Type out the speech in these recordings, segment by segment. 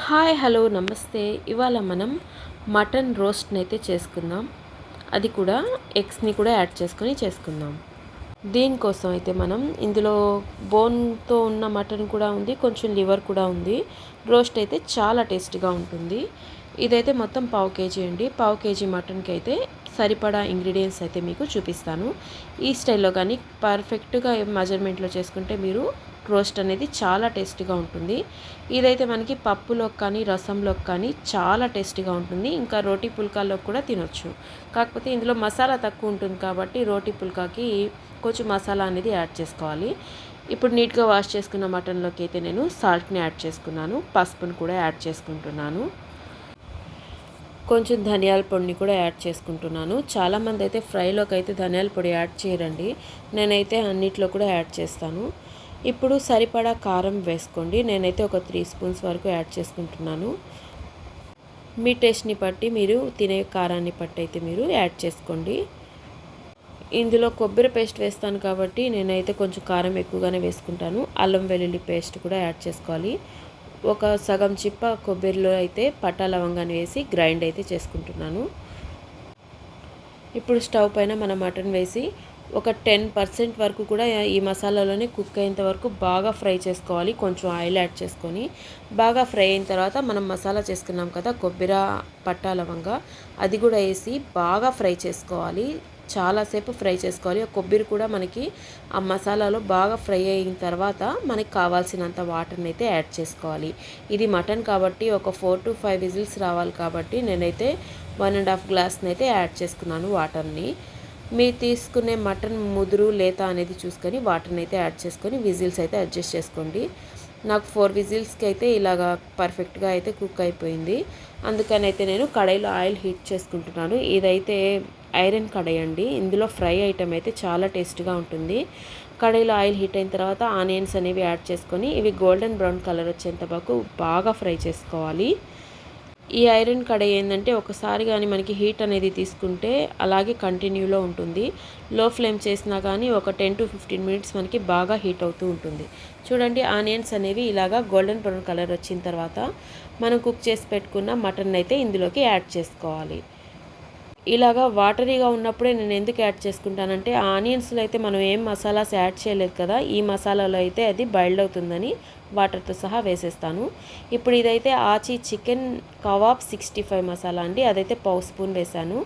Hi hello నమస్తే. ఇవాళ మనం మటన్ రోస్ట్ని అయితే చేసుకుందాం. అది కూడా ఎగ్స్ని కూడా యాడ్ చేసుకొని చేసుకుందాం. దీనికోసం అయితే మనం ఇందులో బోన్తో ఉన్న మటన్ కూడా ఉంది, కొంచెం లివర్ కూడా ఉంది. రోస్ట్ అయితే చాలా టేస్టీగా ఉంటుంది. ఇదైతే మొత్తం పావు కేజీ అండి. పావు కేజీ మటన్కి అయితే సరిపడా ఇంగ్రీడియంట్స్ అయితే మీకు చూపిస్తాను. ఈ స్టైల్లో కానీ పర్ఫెక్ట్గా మెజర్మెంట్లో చేసుకుంటే మీరు రోస్ట్ అనేది చాలా టేస్టీగా ఉంటుంది. ఇదైతే మనకి పప్పులోకి కానీ రసంలోకి కానీ చాలా టేస్టీగా ఉంటుంది. ఇంకా రోటీ పుల్కాలోకి కూడా తినొచ్చు. కాకపోతే ఇందులో మసాలా తక్కువ ఉంటుంది కాబట్టి రోటీ పుల్కాకి కొంచెం మసాలా అనేది యాడ్ చేసుకోవాలి. ఇప్పుడు నీట్గా వాష్ చేసుకున్న మటన్లోకి అయితే నేను సాల్ట్ని యాడ్ చేసుకున్నాను, పసుపుని కూడా యాడ్ చేసుకుంటున్నాను, కొంచెం ధనియాల పొడిని కూడా యాడ్ చేసుకుంటున్నాను. చాలామంది అయితే ఫ్రైలోకి అయితే ధనియాల పొడి యాడ్ చేయరండి, నేనైతే అన్నిట్లో కూడా యాడ్ చేస్తాను. ఇప్పుడు సరిపడా కారం వేసుకోండి. నేనైతే ఒక 3 స్పూన్స్ వరకు యాడ్ చేసుకుంటున్నాను. మీ టేస్ట్ని బట్టి మీరు తినే కారాన్ని బట్టి అయితే మీరు యాడ్ చేసుకోండి. ఇందులో కొబ్బరి పేస్ట్ వేస్తాను కాబట్టి నేనైతే కొంచెం కారం ఎక్కువగానే వేసుకుంటాను. అల్లం వెల్లుల్లి పేస్ట్ కూడా యాడ్ చేసుకోవాలి. ఒక సగం చిప్ప కొబ్బరిలో అయితే పట్టా లవంగాన్ని వేసి గ్రైండ్ అయితే చేసుకుంటున్నాను. ఇప్పుడు స్టవ్ పైన మనం మటన్ వేసి ఒక 10% వరకు కూడా ఈ మసాలాలోనే కుక్ అయ్యేంత వరకు బాగా ఫ్రై చేసుకోవాలి. కొంచెం ఆయిల్ యాడ్ చేసుకొని బాగా ఫ్రై అయిన తర్వాత మనం మసాలా చేసుకున్నాం కదా కొబ్బరి పట్టా లవంగా, అది కూడా వేసి బాగా ఫ్రై చేసుకోవాలి. చాలాసేపు ఫ్రై చేసుకోవాలి. ఆ కొబ్బరి కూడా మనకి ఆ మసాలాలో బాగా ఫ్రై అయిన తర్వాత మనకి కావాల్సినంత వాటర్ని అయితే యాడ్ చేసుకోవాలి. ఇది మటన్ కాబట్టి ఒక 4 to 5 విజిల్స్ రావాలి కాబట్టి నేనైతే 1.5 గ్లాస్ని అయితే యాడ్ చేసుకున్నాను వాటర్ని. మీరు తీసుకునే మటన్ ముదురు లేత అనేది చూసుకొని వాటర్ని అయితే యాడ్ చేసుకొని విజిల్స్ అయితే అడ్జస్ట్ చేసుకోండి. నాకు 4 విజిల్స్కి అయితే ఇలాగా పర్ఫెక్ట్గా అయితే కుక్ అయిపోయింది. అందుకని అయితే నేను కడాయిలో ఆయిల్ హీట్ చేసుకుంటున్నాను. ఇదైతే ఐరన్ కడాయి అండి. ఇందులో ఫ్రై ఐటమ్ అయితే చాలా టేస్ట్గా ఉంటుంది. కడాయిలో ఆయిల్ హీట్ అయిన తర్వాత ఆనియన్స్ అనేవి యాడ్ చేసుకొని ఇవి గోల్డెన్ బ్రౌన్ కలర్ వచ్చేంత వరకు బాగా ఫ్రై చేసుకోవాలి. ఈ ఐరన్ కడాయి ఏంటంటే ఒకసారి కానీ మనకి హీట్ అనేది తీసుకుంటే అలాగే కంటిన్యూలో ఉంటుంది. లో ఫ్లేమ్ చేసినా కానీ ఒక 10 to 15 మినిట్స్ మనకి బాగా హీట్ అవుతూ ఉంటుంది. చూడండి, ఆనియన్స్ అనేవి ఇలాగా గోల్డెన్ బ్రౌన్ కలర్ వచ్చిన తర్వాత మనం కుక్ చేసి పెట్టుకున్న మటన్ అయితే ఇందులోకి యాడ్ చేసుకోవాలి. ఇలాగా వాటరీగా ఉన్నప్పుడే నేను ఎందుకు యాడ్ చేసుకుంటానంటే ఆనియన్స్లో అయితే మనం ఏం మసాలాస్ యాడ్ చేయలేదు కదా, ఈ మసాలాలో అయితే అది బాయిల్డ్ అవుతుందని వాటర్తో సహా వేసేస్తాను. ఇప్పుడు ఇదైతే ఆచి చికెన్ కబాబ్ 65 మసాలా అండి, అదైతే పావు స్పూన్ వేశాను.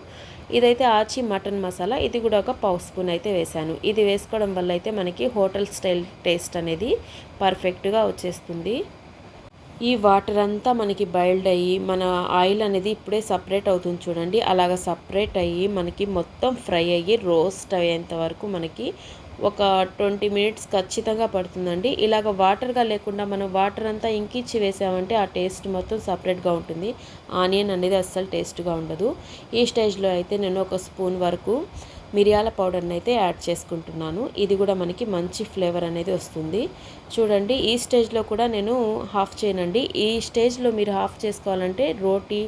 ఇదైతే ఆచి మటన్ మసాలా, ఇది కూడా ఒక పావు స్పూన్ అయితే వేశాను. ఇది వేసుకోవడం వల్ల అయితే మనకి హోటల్ స్టైల్ టేస్ట్ అనేది పర్ఫెక్ట్గా వచ్చేస్తుంది. ఈ వాటర్ అంతా మనకి బాయిల్డ్ అయ్యి మన ఆయిల్ అనేది ఇప్పుడే సపరేట్ అవుతుంది చూడండి. అలాగ సపరేట్ అయ్యి మనకి మొత్తం ఫ్రై అయ్యి రోస్ట్ అయ్యేంత వరకు మనకి ఒక 20 మినిట్స్ ఖచ్చితంగా పడుతుందండి. ఇలాగ వాటర్గా లేకుండా మనం వాటర్ అంతా ఇంకిచ్చి వేసామంటే ఆ టేస్ట్ మొత్తం సపరేట్గా ఉంటుంది. ఆనియన్ అనేది అస్సలు టేస్ట్గా ఉండదు. ఈ స్టేజ్లో అయితే నేను ఒక స్పూన్ వరకు మిరియాల పౌడర్ని అయితే యాడ్ చేసుకుంటున్నాను. ఇది కూడా మనకి మంచి ఫ్లేవర్ అనేది వస్తుంది. చూడండి, ఈ స్టేజ్లో కూడా నేను హాఫ్ చేయనండి. ఈ స్టేజ్లో మీరు హాఫ్ చేసుకోవాలంటే రోటీ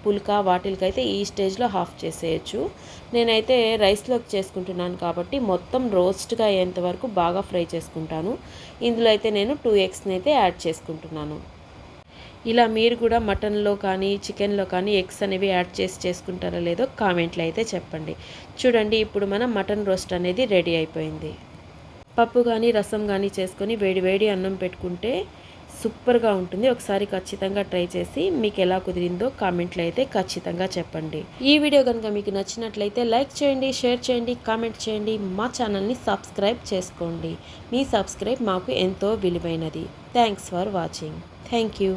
పుల్కా వాటికైతే ఈ స్టేజ్లో హాఫ్ చేసేయచ్చు. నేనైతే రైస్లోకి చేసుకుంటున్నాను కాబట్టి మొత్తం రోస్ట్గా అయ్యేంత వరకు బాగా ఫ్రై చేసుకుంటాను. ఇందులో అయితే నేను 2 ఎగ్స్ని అయితే యాడ్ చేసుకుంటున్నాను. ఇలా మీరు కూడా మటన్లో కానీ చికెన్లో కానీ ఎగ్స్ అనేవి యాడ్ చేసి చేసుకుంటారో లేదో కామెంట్లో అయితే చెప్పండి. చూడండి, ఇప్పుడు మన మటన్ రోస్ట్ అనేది రెడీ అయిపోయింది. పప్పు కానీ రసం కానీ చేసుకొని వేడి వేడి అన్నం పెట్టుకుంటే సూపర్గా ఉంటుంది. ఒకసారి ఖచ్చితంగా ట్రై చేసి మీకు ఎలా కుదిరిందో కామెంట్లో అయితే ఖచ్చితంగా చెప్పండి. ఈ వీడియో కనుక మీకు నచ్చినట్లయితే లైక్ చేయండి, షేర్ చేయండి, కామెంట్ చేయండి. మా ఛానల్ని సబ్స్క్రైబ్ చేసుకోండి. మీ సబ్స్క్రైబ్ మాకు ఎంతో విలువైనది. Thanks for watching. Thank you.